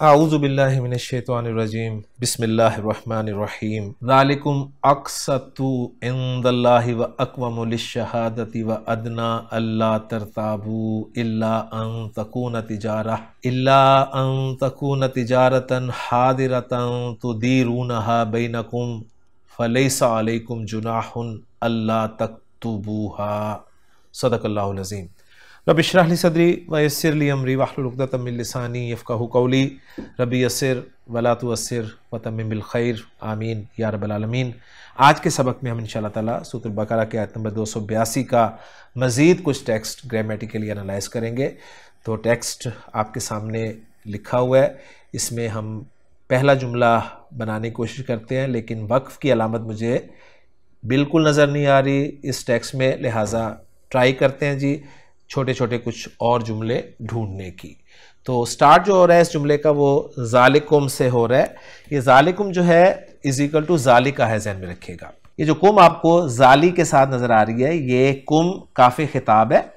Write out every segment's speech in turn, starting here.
आऊज़ु बिल्लाहि मिनश शैतानिर रजीम बिस्मिल्लाहिर्रहमानिर्रहीम ज़ालिकुम अक़सतु इंदल्लाहि व अक़वमु लिश्शहादति व अदना अल्ला तरताबू इल्ला अन तकून तिजारतन हादिरतन तुदीरूनहा बैनकुम फ़लैसा अलैकुम जुनाहुन अल्ला तक्तुबूहा। सदक़ल्लाहुल अज़ीम। रब्बि इश्रह ली सदरी व यस्सिर ली अमरी वहलुल उक़दतम मिन लिसानी यफ़क़हू क़ौली रब्बि यस्सिर वला तुअस्सिर व तम्मिम बिल खैर आमीन या रब्बल आलमीन। आज के सबक में हम इंशाअल्लाह ताला सूरह बकरा के आयत नंबर 282 का मज़ीद कुछ टेक्स्ट ग्रामेटिकली एनालाइज करेंगे। तो टेक्स्ट आपके सामने लिखा हुआ है, इसमें हम पहला जुमला बनाने की कोशिश करते हैं, लेकिन वक्फ़ की अलामत मुझे बिल्कुल नज़र नहीं आ रही इस टेक्स्ट में, लिहाजा ट्राई करते हैं जी छोटे छोटे कुछ और जुमले ढूंढने की। तो स्टार्ट जो हो रहा है इस जुमले का वो ज़ालिकुम से हो रहा है। ये ज़ालिकुम जो है इज़ इक्वल टू ज़ालिका है, ज़हन में रखिएगा। ये जो कुम आपको ज़ाली के साथ नज़र आ रही है, ये कुम काफ़ी खिताब है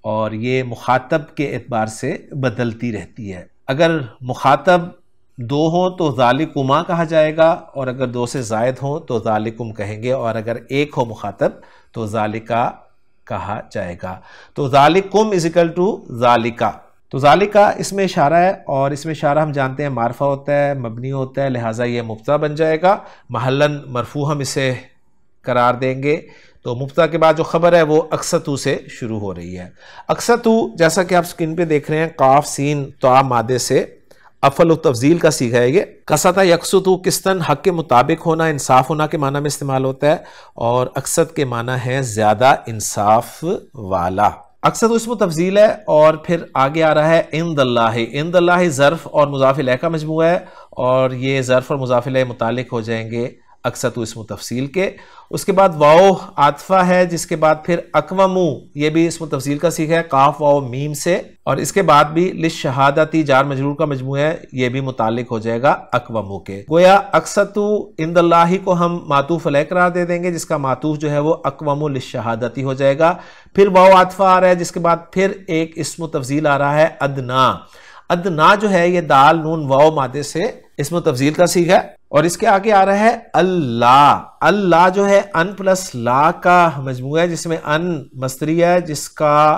और ये मुखातब के एतबार से बदलती रहती है। अगर मुखातब दो हो तो ज़ालिकुमा कहा जाएगा, और अगर दो से ज़ायद हो तो ज़ालिकुम कहेंगे, और अगर एक हो मुखातब तो ज़ालिका कहा जाएगा। तो ज़ालिकुम इज़ इक्वल टू ज़ालिका। तो ज़ालिका इसमें इशारा है, और इसमें इशारा हम जानते हैं मारफा होता है, मबनी होता है, लिहाजा ये मुब्तदा बन जाएगा। महल्लन मरफू हम इसे करार देंगे। तो मुब्तदा के बाद जो खबर है वो अक़सतु से शुरू हो रही है। अक़सतु जैसा कि आप स्क्रीन पे देख रहे हैं, काफ सीन तो मादे से अफल तफजील का सीखा है। ये कसता यकसुतु किस्तन हक के मुताबिक होना, इंसाफ होना के माना में इस्तेमाल होता है, और अक़सत के माना है ज्यादा इंसाफ वाला। अक़सत इसम तफजील है, और फिर आगे आ रहा है इंदल्लाहि। इंदल्लाहि ज़र्फ़ और मुज़ाफ़ इलैह का मजमूआ है, और ये ज़र्फ़ और मुज़ाफ़ इलैह मुतालिक हो जाएंगे अक़सत इसम तफसील के। उसके बाद वाओ आतफ़ा है, जिसके बाद फिर अक़वमु, ये भी इसम तफसील का सीखा है, काफ वाओ मीम से, और इसके बाद भी लिश्शहादती जार मजरूर का मजमूआ है, ये भी मुतालिक हो जाएगा अक़वमु के। गोया अक़सतु इंदल्लाहि को हम मातूफ़ अलैह करार दे देंगे, जिसका मातूफ़ जो है वो अक़वमु लिश्शहादती हो जाएगा। फिर वाओ आतफ़ा आ रहा है, जिसके बाद फिर एक इसम तफसील आ रहा है अदना। अदना जो है ये दाल नून वाओ मादे से इसम तफसील का सीखा है, और इसके आगे आ रहा है अल्लाह। अल्लाह जो है अन प्लस ला का मजमूआ है, जिसमें अन मस्तरी है, जिसका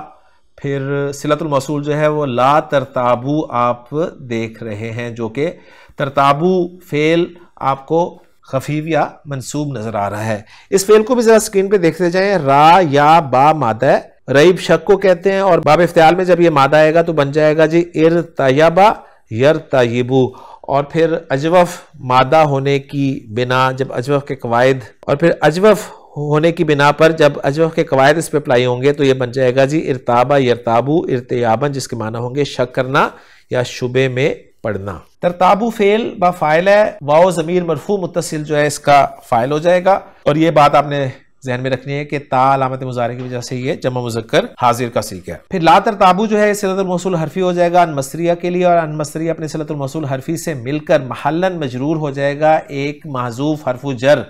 फिर सिलतुल मौसूल जो है वो ला तरताबू आप देख रहे हैं, जो कि तरताबू फेल आपको खफीफ या मंसूब नजर आ रहा है। इस फेल को भी जरा स्क्रीन पे देखते जाएं। रा या बा मादा है, रईब शक को कहते हैं, और बाब इफ्तियाल में जब ये मादा आएगा तो बन जाएगा जी इरतयबा यरतयबू। और फिर अजवफ मादा होने की बिना जब अजवफ के कवायद, और फिर अजवफ होने की बिना पर जब अजवफ के कवायद इस पे अप्लाई होंगे तो ये बन जाएगा जी इरताबा यरताबू इर्तियाबन, जिसके माना होंगे शक करना या शुबे में पढ़ना। तरताबू फेल बा फाइल है, वाओ ज़मीर मरफू मुत्तसिल जो है इसका फाइल हो जाएगा, और ये बात आपने ज़हन में रखनी है कि ता अलामत मुज़ारे की वजह से ये जमा मुज़क्कर हाजिर का सीख है। फिर ला तरताबू जो है सिलतुल मौसूल हरफी हो जाएगा अनमस्रिया के लिए, और अनमस्रिया अपने सिलतुल मौसूल हरफी से मिलकर महल्लन मजरूर हो जाएगा एक महजूफ हरफु जर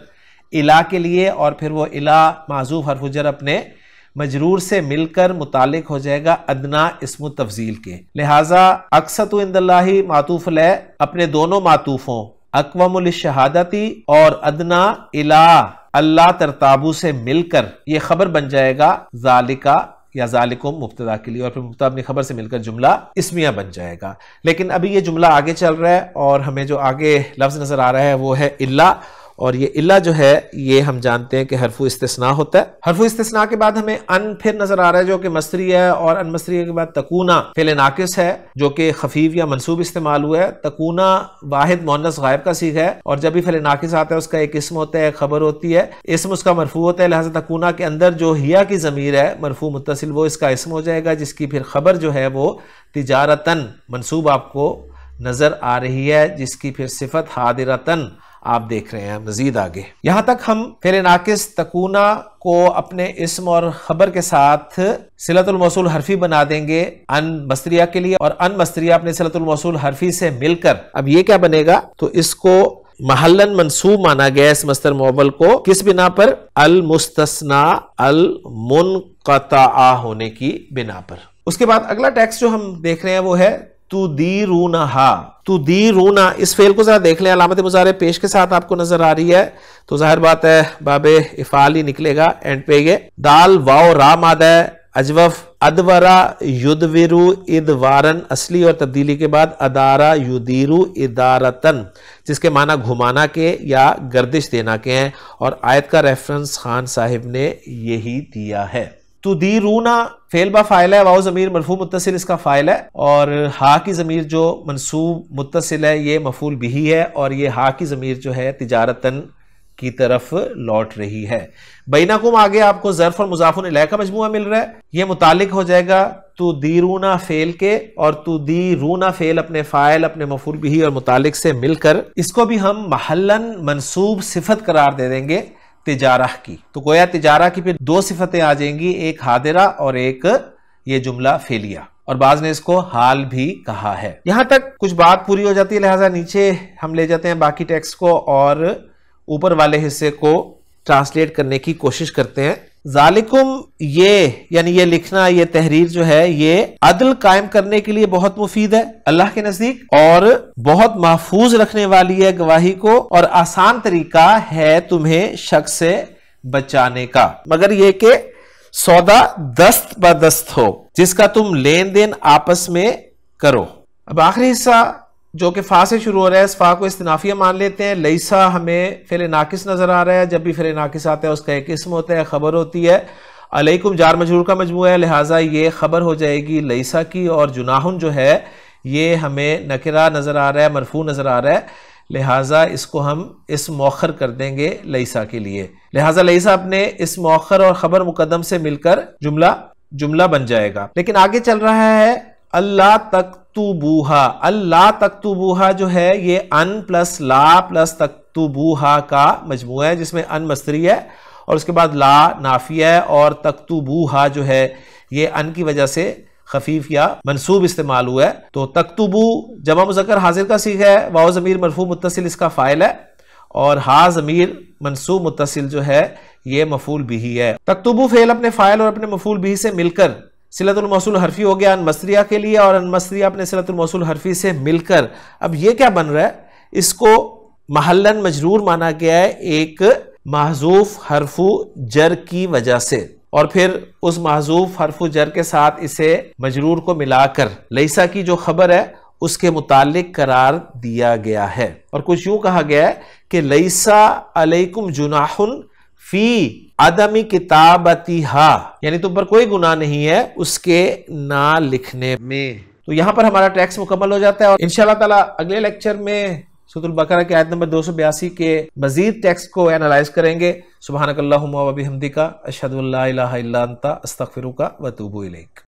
इला के लिए, और फिर वो इला महजूफ हरफु जर अपने मजरूर से मिलकर मुतालिक हो जाएगा अदना इस्मु तफजील के। लिहाजा अक़सतु इंदल्लाहि मातूफ़ अलैह अपने दोनों मातूफ़ों अक़वमु लिश्शहादती और अदना इला अल्लाह तरताबू से मिलकर ये खबर बन जाएगा ज़ालिका या ज़ालिकुम मुब्तदा के लिए, और फिर मुब्तदा अपनी खबर से मिलकर जुमला इस्मिया बन जाएगा। लेकिन अभी ये जुमला आगे चल रहा है, और हमें जो आगे लफ्ज़ नज़र आ रहा है वो है इल्ला, और ये इल्ला जो है ये हम जानते हैं कि हरफु इस्तिस्ना होता है। हरफु इस्तिस्ना के बाद हमें अन फिर नजर आ रहा है, जो कि मस्तरी है, और अन मस्तरी के बाद तकूना फेल नाकिस है, जो कि खफीफ या मंसूब इस्तेमाल हुआ है। तकूना वाहिद मुअन्नस गायब का सीख है, और जब भी फेल नाकिस आता है उसका एक इस्म होता है, खबर होती है, इस्म उसका मरफू होता है, लिहाजा तकूना के अंदर जो हिया की ज़मीर है मरफू मुत्तसिल वो इसका इस्म हो जाएगा, जिसकी फिर खबर जो है वो तिजारतन मंसूब आपको नजर आ रही है, जिसकी फिर सिफत हादिरतन आप देख रहे हैं। मजीद आगे यहां तक हम फेल नाकिस तकूना को अपने इस्म और खबर के साथ सिलतुल मौसूल हरफी बना देंगे अन मस्तरिया के लिए, और अन मस्तरिया अपने सिलतुल मौसूल हरफी से मिलकर अब ये क्या बनेगा, तो इसको महल्लन मंसूब माना गया इस मस्तर मुअव्वल को, किस बिना पर, अल मुस्तस्ना अल मुनक़ता होने की बिना पर। उसके बाद अगला टेक्स्ट जो हम देख रहे हैं वो है तुदीरूनहा, तुदीरूना, इस फेल को जरा देख लें, अलामत मुजारे पेश के साथ आपको नजर आ रही है, तो जाहिर बात है बाबे इफाल ही निकलेगा एंड पे। ये दाल वाओ रा मादा अजवफ, अदवरा युदविरु इदवारन, असली और तब्दीली के बाद अदारा युदीरु इदारतन, जिसके माना घुमाना के या गर्दिश देना के हैं, और आयत का रेफरेंस खान साहिब ने यही दिया है। तुदीरूना फेल बा फाइल है, वाओ ज़मीर मरफू मुत्तसिल इसका फाइल है, और हा की ज़मीर जो मनसूब मुत्तसिल है ये मफूल बिही है, और ये हा की ज़मीर जो है तिजारतन की तरफ लौट रही है। बैनकुम आगे आपको ज़र्फ़ और मुज़ाफ़ुन इलैह का मजमूआ मिल रहा है, ये मुतालिक हो जाएगा तुदीरूना फेल के, और तुदीरूना फेल अपने फाइल अपने मफूल बिही और मुतालिक से मिलकर, इसको भी हम महल्लन मनसूब सिफत करार दे देंगे तिजारह की। तो गोया तिजारा की फिर दो सिफतें आ जाएंगी, एक हादिरा और एक ये जुमला फेलिया, और बाज ने इसको हाल भी कहा है। यहां तक कुछ बात पूरी हो जाती है, लिहाजा नीचे हम ले जाते हैं बाकी टेक्स्ट को और ऊपर वाले हिस्से को ट्रांसलेट करने की कोशिश करते हैं। जालिकुम, ये यानी ये लिखना, ये तहरीर जो है ये अदल कायम करने के लिए बहुत मुफीद है अल्लाह के नजदीक, और बहुत महफूज रखने वाली है गवाही को, और आसान तरीका है तुम्हें शक से बचाने का, मगर ये कि सौदा दस्त बदस्त हो जिसका तुम लेन देन आपस में करो। अब आखिरी हिस्सा जो कि फा से शुरू हो रहा है, इस फा को इस्तिनाफिया मान लेते हैं। लईसा हमें फिल नाकिस नजर आ रहा है, जब भी फिल नाकिस आता है उसका एक इसम होता है, खबर होती है। अलैकुम जार मजरूर का मजमूआ है, लिहाजा ये खबर हो जाएगी लईसा की, और जुनाहुन जो है ये हमें नकिरा नजर आ रहा है, मरफू नजर आ रहा है, लिहाजा इसको हम इस मौखर कर देंगे लईसा के लिए। लिहाजा लईसा अपने इस मौखर और खबर मुकद्दम से मिलकर जुमला बन जाएगा। लेकिन आगे चल रहा है अल्लाह तक्तुबूहा, अल्लाह तक्तुबूहा जो है ये अन प्लस ला प्लस तक्तुबूहा का मजमूआ है, जिसमें अन मस्तरी है और उसके बाद ला नाफिया है, और तक्तुबूहा जो है ये अन की वजह से खफीफ या मनसूब इस्तेमाल हुआ है। तो तक्तुबू जमा मुज़क्कर हाजिर का सीगा है, वाओ ज़मीर मरफू मुत्तसिल इसका फाइल है, और हा ज़मीर मनसूब मुत्तसिल जो है ये मफूल बिही है। तक्तुबू फेल अपने फाइल और अपने मफूल बिही से मिलकर सिलतुल मौसूल हरफी हो गया अनमस्रिया के लिए, और अनमस्रिया अपने सिलतुल मौसूल हरफी से मिलकर, अब ये क्या बन रहा है, इसको महल्लन मजरूर माना गया है एक महजूफ हरफू जर की वजह से, और फिर उस महजूफ हरफू जर के साथ इसे मजरूर को मिलाकर लईसा की जो खबर है उसके मुतालिक करार दिया गया है। और कुछ यूं कहा गया है कि लईसा अलैकुम जुनाहुन फी आदमी किताबतिहा, यानी तुम पर कोई गुनाह नहीं है उसके ना लिखने में। तो यहां पर हमारा टेक्स्ट मुकम्मल हो जाता है, और इंशाअल्लाह ताला अगले लेक्चर में सूरह बकरा की आयत नंबर 282 के मजीद टेक्स्ट को एनालाइज करेंगे। सुब्हानकल्लाहुम्मा व बिहम्दिका अशहदु अल्ला इलाहा इल्ला अंता अस्तगफिरुका व अतूबु इलैक।